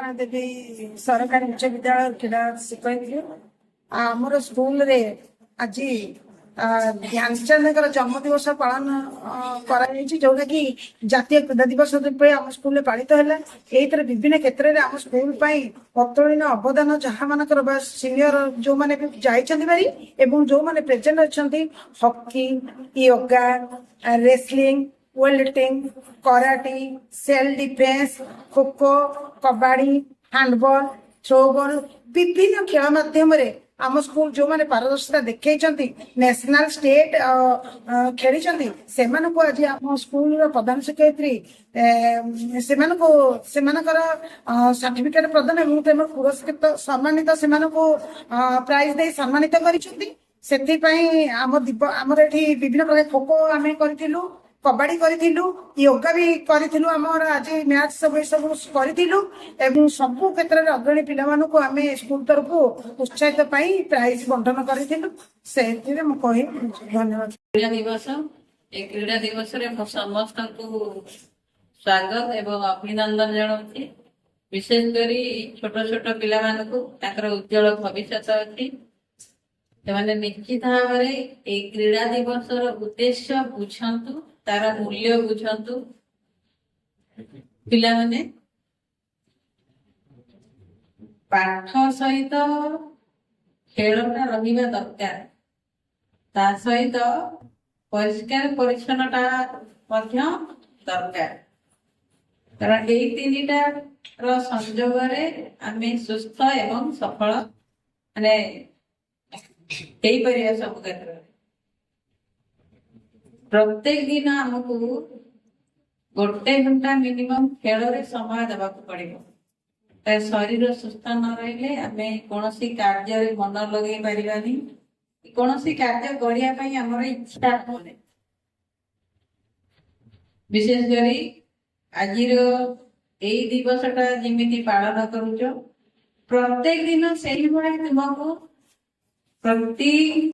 चंद्रकांता देवी सरकारी उच्च विद्यालय क्रीड़ा शिक्षयित्री आमर स्कूल रे आज ध्यानचंद जन्म दिवस पालन जोटा कि जातीय क्रीड़ा दिवस रूप आम स्कूल पालित है। ये विभिन्न क्षेत्र में आम स्कूल अतुलनीय अवदान जहाँ मान सीनियर जो मैंने जारी एवं जो मैंने प्रेजेंट अच्छा hockey yoga wrestling weight lifting karate self defence kho kho कबाड़ी हैंडबॉल थ्रोबॉल विभिन्न खेल माध्यम आम स्कूल जो मैंने पारदर्शिता देखते नेशनल स्टेट खेली से आज आम स्कूल प्रधान शिक्षयित्री सर्टिफिकेट प्रदान और पुरस्कृत सम्मानित से प्राइज दे सम्मानित कर आमर ये विभिन्न प्रकार खो खो आम करूँ कबाड़ी करूँ योगा भी करूँ आमर आज मैथ सब करूँ सबू क्षेत्र में अग्रणी पिला आम स्कूल तरफ उत्साहित प्राइज बंटन करूँ से धन्यवाद। क्रीड़ा दिवस ए क्रीड़ा दिवस समस्त स्वागत एवं अभिनंदन जनाऊँ विशेषकर छोट छोट पिला उज्जवल भविष्य अच्छी से निश्चित भाव में क्रीड़ा दिवस उद्देश्य बुझंतु तार मूल्य बुझंतु पिला माने पाठ सहित खेलटा रहिबा दरकार ता सहित परिष्कार परिच्छन्नता मध्य दरकार कारण यही तीनटा संजोग आमे सुस्थ एवं सफल माने सब क्षेत्र प्रत्येक दिन आमको गोटे घंटा मिनिमम खेल रे समय देवा पड़ो शरीर सुस्थ न रही आम कौन कार्य मन लगे पारानी कौन कार्य करने आमर इच्छा होने विशेषकर आज दिवसटा जमी पालन करुच प्रत्येक दिन से तुमको प्रति